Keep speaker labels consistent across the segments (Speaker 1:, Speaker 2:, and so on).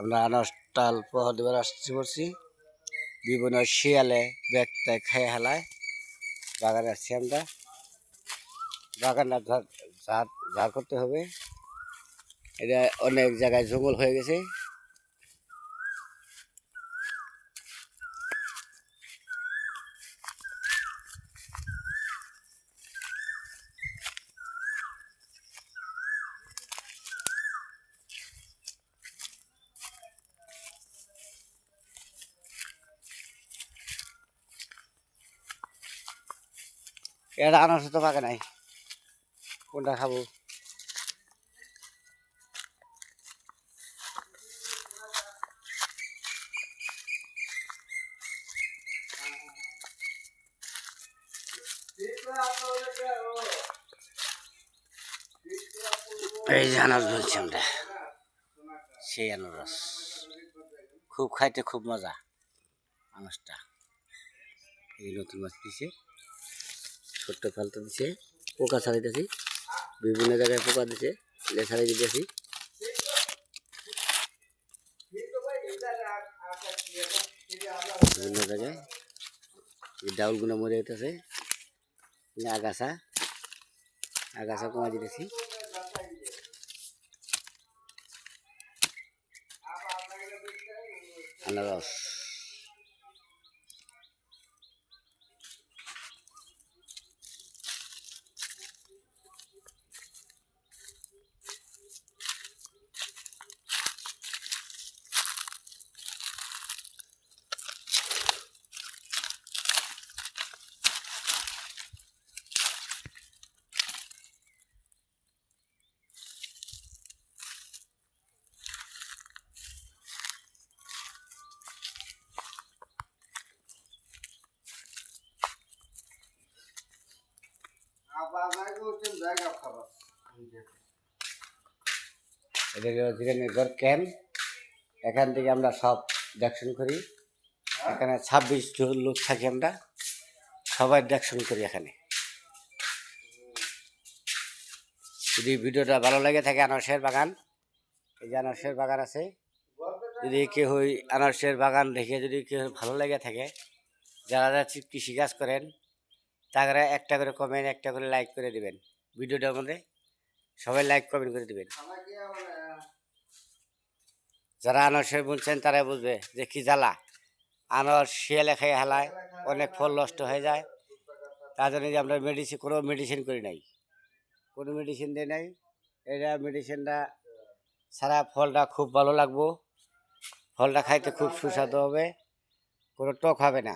Speaker 1: আমরা আনারটাল প্রহর দিবার আসতে পড়ছি বিভিন্ন শিয়ালে ব্যাগটা খেয়ে হেলায় বাগানে আসছি আমরা। বাগানটা ঝাড় করতে হবে, এটা অনেক জায়গায় জঙ্গল হয়ে গেছে। এটা আনারস তো পাকে নাই, কোনটা খাবো? এই যে আনারস বলছি আমরা, সেই আনারস খুব খাইতে খুব মজা। আনারসটা এই নতুন মাছ দিছে, ছোট্ট ফলটা দিছে, পোকা ছাড়াইতেছি, বিভিন্ন জায়গায় পোকা দিছে, ছাড়াই দিতেছি। বিভিন্ন জায়গায় ডাউলগুলো মরে যেতেছে, আগাছা আগাছা কমা দিতেছি। আনারস ক্যাম্প, এখান থেকে আমরা সব দেখশন করি। এখানে 26 জন লোক থাকি, আমরা সবাই দেখশন করি এখানে। যদি ভিডিওটা ভালো লাগে থাকে, আনারসের বাগান, এই যে আনারসের বাগান আছে, যদি কেউ আনারসের বাগান দেখে যদি কেউ ভালো লেগে থাকে, যারা যারা কৃষিকাজ করেন তারা একটা করে কমেন্ট, একটা করে লাইক করে দিবেন। ভিডিওটার মধ্যে সবাই লাইক কমেন্ট করে দিবেন। যারা আনারসের বুনছেন তারাই বুঝবে যে কি জ্বালা। আনারস শিয়ালে খেয়ে হেলায়, অনেক ফল নষ্ট হয়ে যায়। তার জন্য যে আমরা কোনো মেডিসিন করি নাই, কোনো মেডিসিন দিই নাই। এটা মেডিসিনটা সারা ফলটা খুব ভালো লাগবো, ফলটা খাইতে খুব সুস্বাদু হবে, কোনো টক হবে না।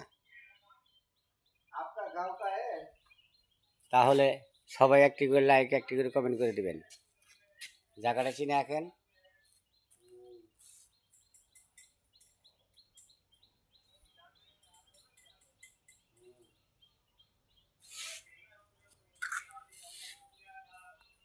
Speaker 1: তাহলে সবাই একটি করে লাইক, একটি করে কমেন্ট করে দিবেন। জায়গাটা চিনে রাখেন।